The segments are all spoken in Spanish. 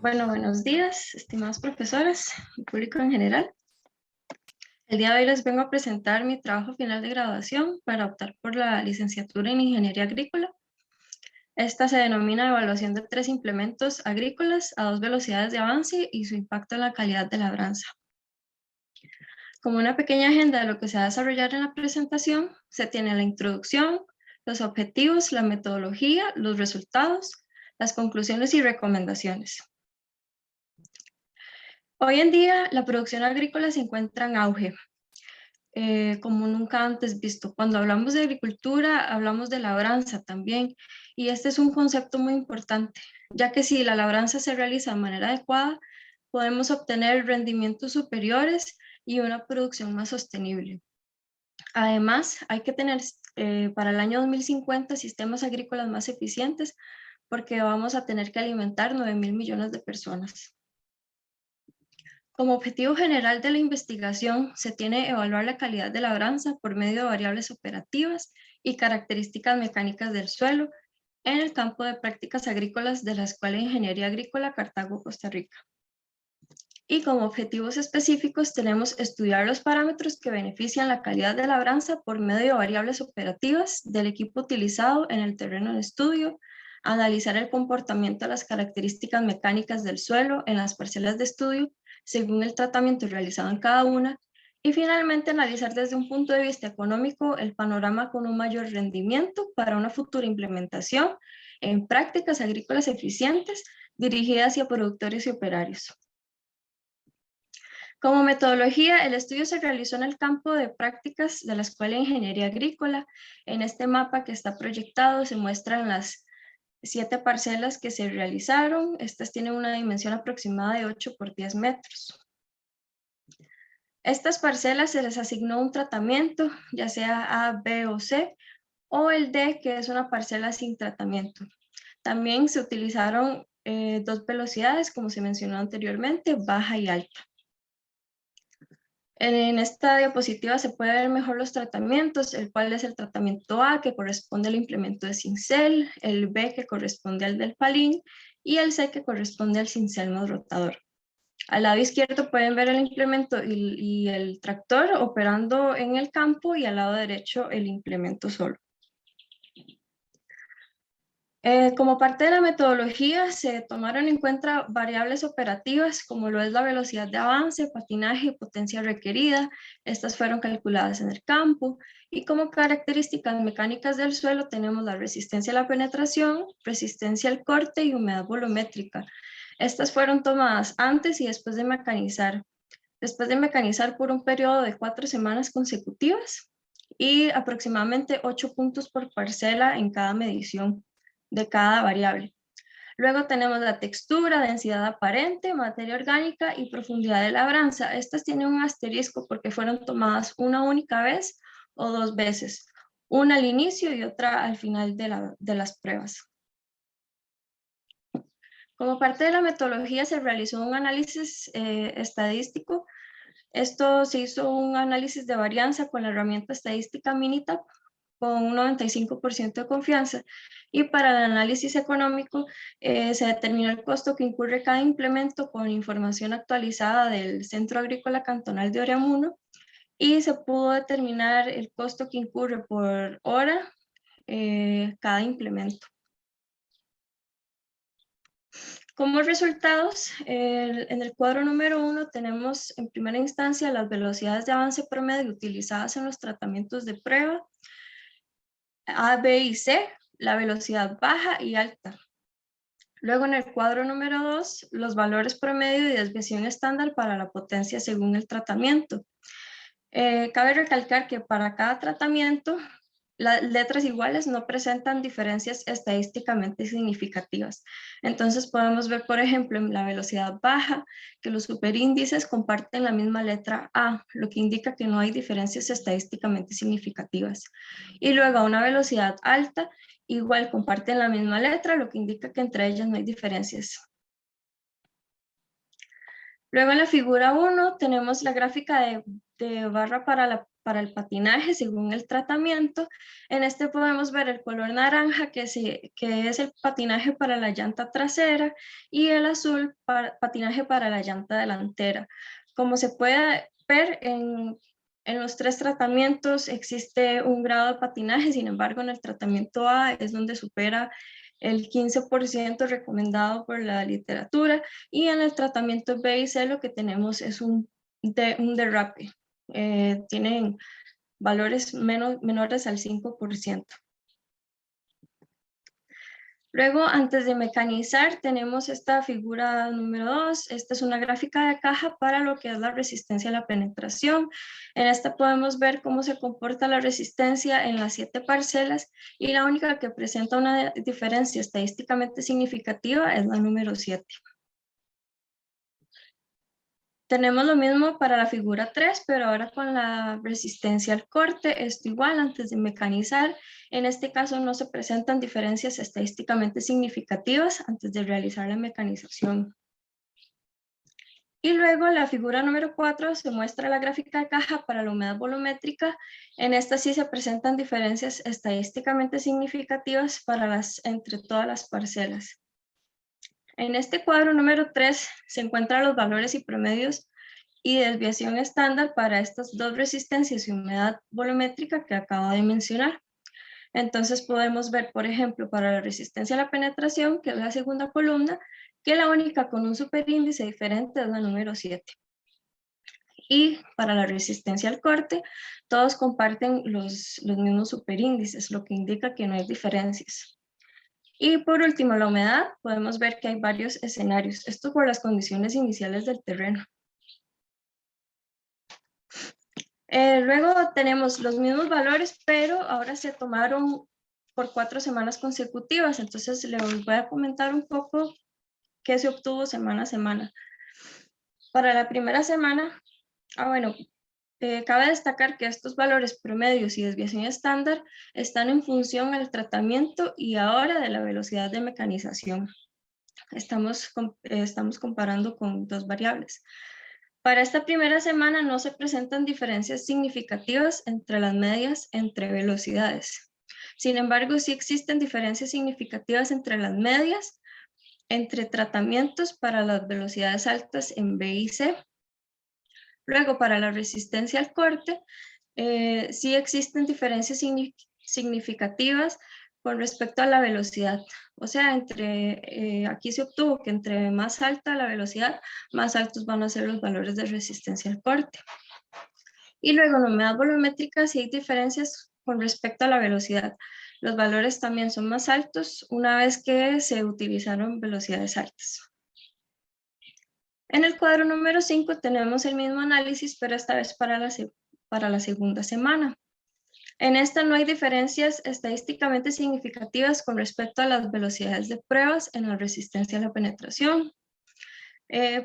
Bueno, buenos días, estimados profesores y público en general. El día de hoy les vengo a presentar mi trabajo final de graduación para optar por la licenciatura en Ingeniería Agrícola. Esta se denomina Evaluación de 3 implementos agrícolas a 2 velocidades de avance y su impacto en la calidad de labranza. Como una pequeña agenda de lo que se va a desarrollar en la presentación, se tiene la introducción, los objetivos, la metodología, los resultados, las conclusiones y recomendaciones. Hoy en día, la producción agrícola se encuentra en auge, como nunca antes visto. Cuando hablamos de agricultura, hablamos de labranza también, y este es un concepto muy importante, ya que si la labranza se realiza de manera adecuada, podemos obtener rendimientos superiores y una producción más sostenible. Además, hay que tener para el año 2050 sistemas agrícolas más eficientes, porque vamos a tener que alimentar 9.000 millones de personas. Como objetivo general de la investigación, se tiene evaluar la calidad de labranza por medio de variables operativas y características mecánicas del suelo en el campo de prácticas agrícolas de la Escuela de Ingeniería Agrícola Cartago, Costa Rica. Y como objetivos específicos tenemos estudiar los parámetros que benefician la calidad de labranza por medio de variables operativas del equipo utilizado en el terreno de estudio, analizar el comportamiento de las características mecánicas del suelo en las parcelas de estudio según el tratamiento realizado en cada una, y finalmente analizar desde un punto de vista económico el panorama con un mayor rendimiento para una futura implementación en prácticas agrícolas eficientes dirigidas hacia productores y operarios. Como metodología, el estudio se realizó en el campo de prácticas de la Escuela de Ingeniería Agrícola. En este mapa que está proyectado se muestran las 7 parcelas que se realizaron. Estas tienen una dimensión aproximada de 8 por 10 metros. Estas parcelas se les asignó un tratamiento, ya sea A, B o C, o el D, que es una parcela sin tratamiento. También se utilizaron 2 velocidades, como se mencionó anteriormente, baja y alta. En esta diapositiva se puede ver mejor los tratamientos, el cual es el tratamiento A, que corresponde al implemento de cincel, el B, que corresponde al del palín, y el C, que corresponde al cincel más rotador. Al lado izquierdo pueden ver el implemento y el tractor operando en el campo, y al lado derecho el implemento solo. Como parte de la metodología se tomaron en cuenta variables operativas como lo es la velocidad de avance, patinaje y potencia requerida. Estas fueron calculadas en el campo, y como características mecánicas del suelo tenemos la resistencia a la penetración, resistencia al corte y humedad volumétrica. Estas fueron tomadas antes y después de mecanizar. Después de mecanizar por un periodo de 4 semanas consecutivas y aproximadamente 8 puntos por parcela en cada medición de cada variable. Luego tenemos la textura, densidad aparente, materia orgánica y profundidad de labranza. Estas tienen un asterisco porque fueron tomadas una única vez o 2 veces, una al inicio y otra al final de las pruebas. Como parte de la metodología se realizó un análisis estadístico. Esto se hizo un análisis de varianza con la herramienta estadística Minitab con un 95% de confianza, y para el análisis económico se determinó el costo que incurre cada implemento con información actualizada del Centro Agrícola Cantonal de Oreamuno, y se pudo determinar el costo que incurre por hora cada implemento. Como resultados, en el cuadro número 1 tenemos en primera instancia las velocidades de avance promedio utilizadas en los tratamientos de prueba, A, B y C, la velocidad baja y alta. Luego en el cuadro número 2, los valores promedio y desviación estándar para la potencia según el tratamiento. Cabe recalcar que para cada tratamiento, las letras iguales no presentan diferencias estadísticamente significativas. Entonces podemos ver, por ejemplo, en la velocidad baja, que los superíndices comparten la misma letra A, lo que indica que no hay diferencias estadísticamente significativas. Y luego a una velocidad alta, igual comparten la misma letra, lo que indica que entre ellas no hay diferencias. Luego en la figura 1 tenemos la gráfica de barra para la para el patinaje según el tratamiento. En este podemos ver el color naranja que es el patinaje para la llanta trasera y el azul patinaje para la llanta delantera. Como se puede ver en los tres tratamientos existe un grado de patinaje, sin embargo en el tratamiento A es donde supera el 15% recomendado por la literatura, y en el tratamiento B y C lo que tenemos es un derrape. Tienen valores menores al 5%. Luego, antes de mecanizar, tenemos esta figura número 2. Esta es una gráfica de caja para lo que es la resistencia a la penetración. En esta podemos ver cómo se comporta la resistencia en las 7 parcelas, y la única que presenta una diferencia estadísticamente significativa es la número 7. Tenemos lo mismo para la figura 3, pero ahora con la resistencia al corte. Esto igual antes de mecanizar. En este caso no se presentan diferencias estadísticamente significativas antes de realizar la mecanización. Y luego la figura número 4 se muestra la gráfica de caja para la humedad volumétrica. En esta sí se presentan diferencias estadísticamente significativas entre todas las parcelas. En este cuadro número 3 se encuentran los valores y promedios y desviación estándar para estas dos resistencias y humedad volumétrica que acabo de mencionar. Entonces podemos ver, por ejemplo, para la resistencia a la penetración, que es la segunda columna, que la única con un superíndice diferente es la número 7. Y para la resistencia al corte, todos comparten los mismos superíndices, lo que indica que no hay diferencias. Y por último, la humedad, podemos ver que hay varios escenarios, esto por las condiciones iniciales del terreno. Luego tenemos los mismos valores, pero ahora se tomaron por 4 semanas consecutivas, entonces les voy a comentar un poco qué se obtuvo semana a semana. Para la primera semana, cabe destacar que estos valores promedios y desviación estándar están en función al tratamiento y ahora de la velocidad de mecanización. Estamos comparando con dos variables. Para esta primera semana no se presentan diferencias significativas entre las medias entre velocidades. Sin embargo, sí existen diferencias significativas entre las medias entre tratamientos para las velocidades altas en B y C. Luego, para la resistencia al corte, sí existen diferencias significativas con respecto a la velocidad. O sea, aquí se obtuvo que entre más alta la velocidad, más altos van a ser los valores de resistencia al corte. Y luego en la humedad volumétrica sí hay diferencias con respecto a la velocidad. Los valores también son más altos una vez que se utilizaron velocidades altas. En el cuadro número 5 tenemos el mismo análisis, pero esta vez para la segunda semana. En esta no hay diferencias estadísticamente significativas con respecto a las velocidades de pruebas en la resistencia a la penetración.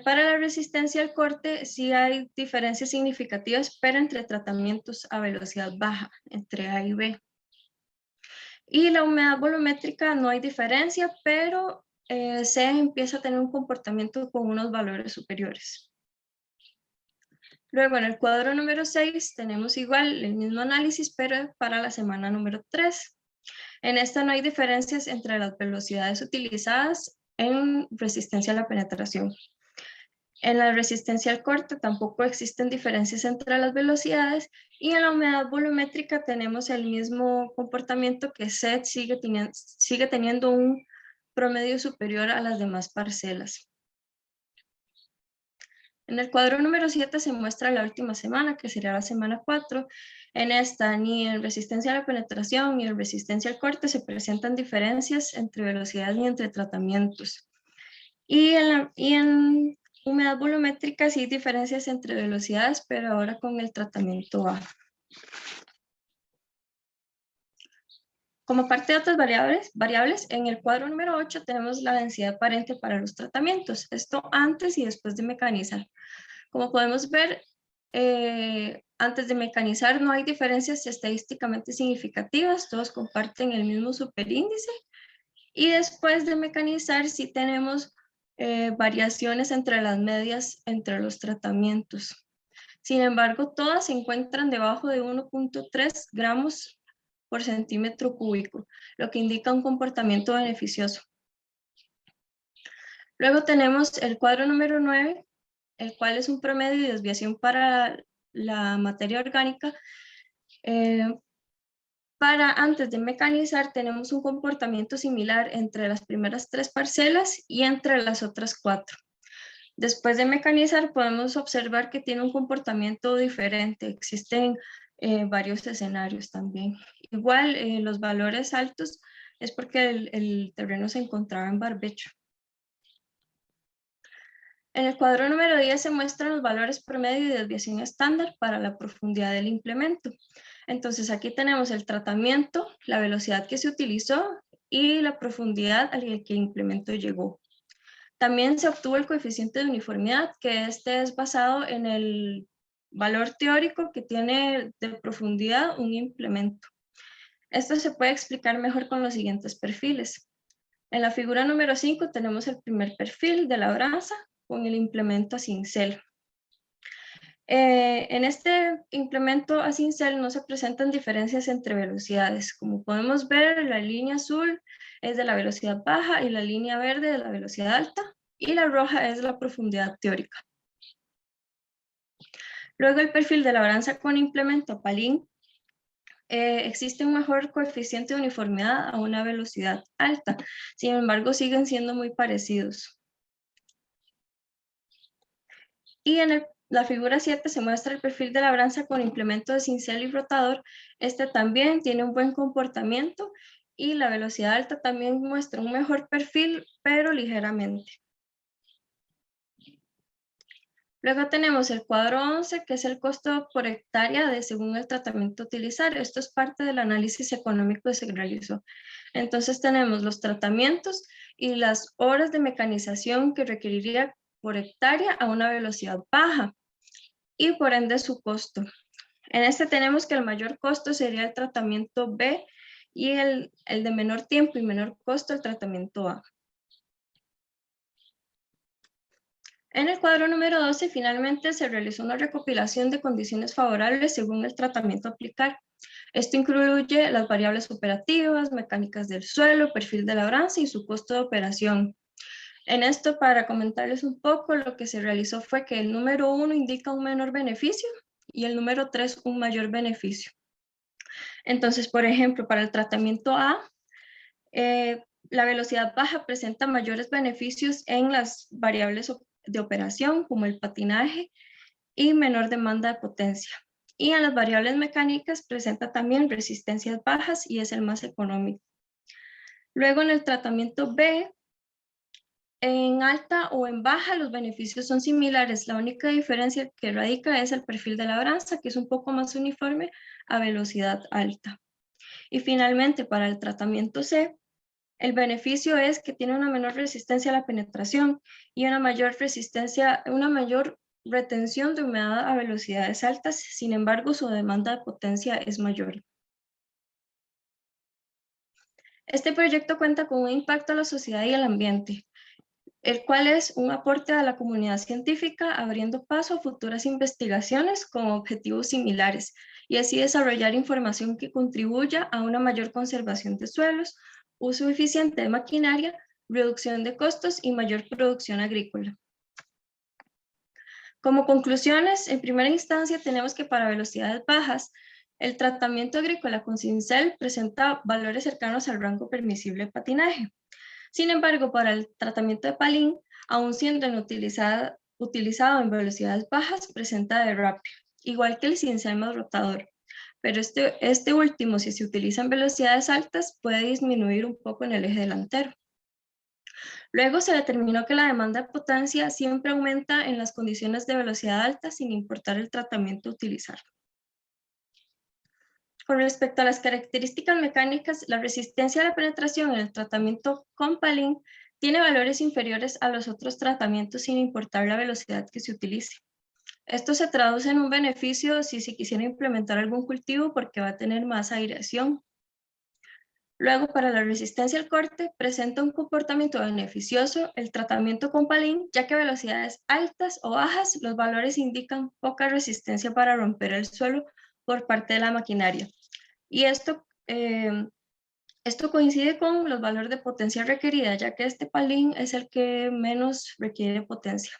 Para la resistencia al corte sí hay diferencias significativas, pero entre tratamientos a velocidad baja, entre A y B. Y la humedad volumétrica no hay diferencia, pero C empieza a tener un comportamiento con unos valores superiores. Luego en el cuadro número 6 tenemos igual el mismo análisis, pero para la semana número 3. En esta no hay diferencias entre las velocidades utilizadas en resistencia a la penetración. En la resistencia al corte tampoco existen diferencias entre las velocidades, y en la humedad volumétrica tenemos el mismo comportamiento, que Z sigue teniendo un promedio superior a las demás parcelas. En el cuadro número 7 se muestra la última semana, que sería la semana 4. En esta, ni en resistencia a la penetración ni en resistencia al corte se presentan diferencias entre velocidades ni entre tratamientos. Y en humedad volumétrica sí hay diferencias entre velocidades, pero ahora con el tratamiento A. Como parte de otras variables, en el cuadro número 8 tenemos la densidad aparente para los tratamientos. Esto antes y después de mecanizar. Como podemos ver, antes de mecanizar no hay diferencias estadísticamente significativas, todos comparten el mismo superíndice. Y después de mecanizar sí tenemos variaciones entre las medias entre los tratamientos. Sin embargo, todas se encuentran debajo de 1.3 gramos por centímetro cúbico, lo que indica un comportamiento beneficioso. Luego tenemos el cuadro número 9, el cual es un promedio de desviación para la materia orgánica. Para antes de mecanizar tenemos un comportamiento similar entre las primeras 3 parcelas y entre las otras 4. Después de mecanizar podemos observar que tiene un comportamiento diferente. Existen varios escenarios también. Igual los valores altos es porque el terreno se encontraba en barbecho. En el cuadro número 10 se muestran los valores promedio y desviación estándar para la profundidad del implemento. Entonces aquí tenemos el tratamiento, la velocidad que se utilizó y la profundidad al que el implemento llegó. También se obtuvo el coeficiente de uniformidad, que este es basado en el valor teórico que tiene de profundidad un implemento. Esto se puede explicar mejor con los siguientes perfiles. En la figura número 5 tenemos el primer perfil de labranza con el implemento a cincel. En este implemento a cincel no se presentan diferencias entre velocidades. Como podemos ver, la línea azul es de la velocidad baja y la línea verde de la velocidad alta, y la roja es la profundidad teórica. Luego el perfil de labranza con implemento Palin. Existe un mejor coeficiente de uniformidad a una velocidad alta, sin embargo siguen siendo muy parecidos. Y en la figura 7 se muestra el perfil de labranza con implemento de cincel y rotador. Este también tiene un buen comportamiento y la velocidad alta también muestra un mejor perfil, pero ligeramente. Luego tenemos el cuadro 11, que es el costo por hectárea según el tratamiento a utilizar. Esto es parte del análisis económico que se realizó. Entonces tenemos los tratamientos y las horas de mecanización que requeriría por hectárea a una velocidad baja y por ende su costo. En este tenemos que el mayor costo sería el tratamiento B y el de menor tiempo y menor costo el tratamiento A. En el cuadro número 12, finalmente se realizó una recopilación de condiciones favorables según el tratamiento a aplicar. Esto incluye las variables operativas, mecánicas del suelo, perfil de labranza y su costo de operación. En esto, para comentarles un poco, lo que se realizó fue que el número 1 indica un menor beneficio y el número 3 un mayor beneficio. Entonces, por ejemplo, para el tratamiento A, la velocidad baja presenta mayores beneficios en las variables de operación, como el patinaje, y menor demanda de potencia. Y en las variables mecánicas presenta también resistencias bajas y es el más económico. Luego en el tratamiento B, en alta o en baja los beneficios son similares. La única diferencia que radica es el perfil de labranza, que es un poco más uniforme a velocidad alta. Y finalmente, para el tratamiento C, el beneficio es que tiene una menor resistencia a la penetración y una mayor retención de humedad a velocidades altas. Sin embargo, su demanda de potencia es mayor. Este proyecto cuenta con un impacto a la sociedad y al ambiente, el cual es un aporte a la comunidad científica, abriendo paso a futuras investigaciones con objetivos similares y así desarrollar información que contribuya a una mayor conservación de suelos, uso eficiente de maquinaria, reducción de costos y mayor producción agrícola. Como conclusiones, en primera instancia tenemos que para velocidades bajas, el tratamiento agrícola con cincel presenta valores cercanos al rango permisible de patinaje. Sin embargo, para el tratamiento de Palin, aún siendo utilizado en velocidades bajas, presenta derrape, igual que el cincel más rotador. Pero este último, si se utiliza en velocidades altas, puede disminuir un poco en el eje delantero. Luego se determinó que la demanda de potencia siempre aumenta en las condiciones de velocidad alta sin importar el tratamiento a utilizar. Con respecto a las características mecánicas, la resistencia a la penetración en el tratamiento con Palin tiene valores inferiores a los otros tratamientos sin importar la velocidad que se utilice. Esto se traduce en un beneficio si se quisiera implementar algún cultivo porque va a tener más aireación. Luego, para la resistencia al corte, presenta un comportamiento beneficioso el tratamiento con Palin, ya que a velocidades altas o bajas, los valores indican poca resistencia para romper el suelo por parte de la maquinaria. Y esto coincide con los valores de potencia requerida, ya que este Palin es el que menos requiere potencia.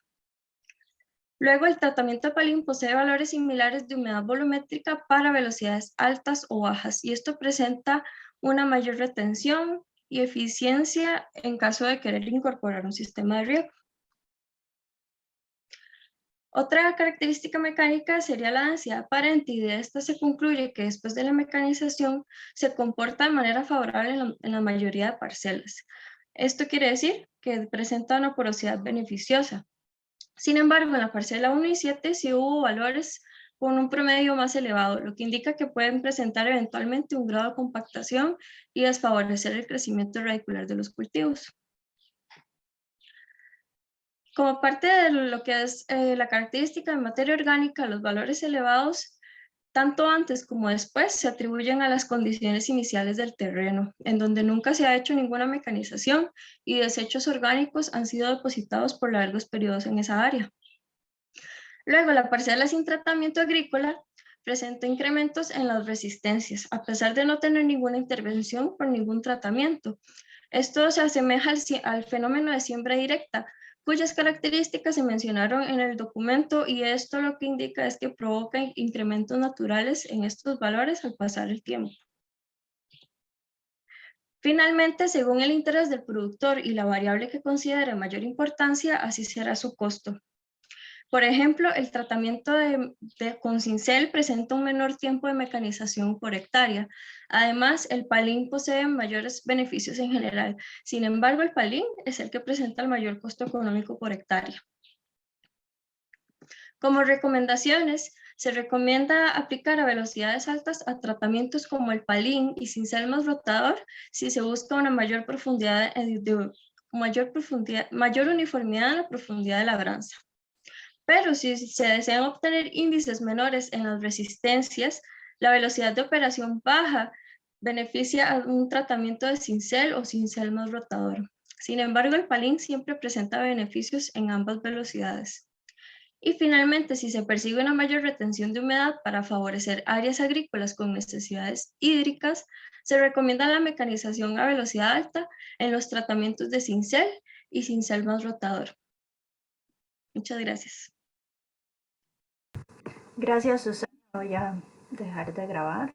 Luego, el tratamiento de Palin posee valores similares de humedad volumétrica para velocidades altas o bajas, y esto presenta una mayor retención y eficiencia en caso de querer incorporar un sistema de riego. Otra característica mecánica sería la densidad aparente, y de esta se concluye que después de la mecanización se comporta de manera favorable en la mayoría de parcelas. Esto quiere decir que presenta una porosidad beneficiosa. Sin embargo, en la parcela 1 y 7 sí hubo valores con un promedio más elevado, lo que indica que pueden presentar eventualmente un grado de compactación y desfavorecer el crecimiento radicular de los cultivos. Como parte de lo que es la característica de materia orgánica, los valores elevados, tanto antes como después, se atribuyen a las condiciones iniciales del terreno, en donde nunca se ha hecho ninguna mecanización y desechos orgánicos han sido depositados por largos periodos en esa área. Luego, la parcela sin tratamiento agrícola presenta incrementos en las resistencias, a pesar de no tener ninguna intervención por ningún tratamiento. Esto se asemeja al fenómeno de siembra directa, cuyas características se mencionaron en el documento, y esto lo que indica es que provoca incrementos naturales en estos valores al pasar el tiempo. Finalmente, según el interés del productor y la variable que considere mayor importancia, así será su costo. Por ejemplo, el tratamiento con cincel presenta un menor tiempo de mecanización por hectárea. Además, el Palin posee mayores beneficios en general. Sin embargo, el Palin es el que presenta el mayor costo económico por hectárea. Como recomendaciones, se recomienda aplicar a velocidades altas a tratamientos como el Palin y cincel más rotador si se busca una mayor profundidad, mayor uniformidad en la profundidad de labranza. Pero si se desean obtener índices menores en las resistencias, la velocidad de operación baja beneficia a un tratamiento de cincel o cincel más rotador. Sin embargo, el Palin siempre presenta beneficios en ambas velocidades. Y finalmente, si se persigue una mayor retención de humedad para favorecer áreas agrícolas con necesidades hídricas, se recomienda la mecanización a velocidad alta en los tratamientos de cincel y cincel más rotador. Muchas gracias. Gracias, Susana. Voy a dejar de grabar.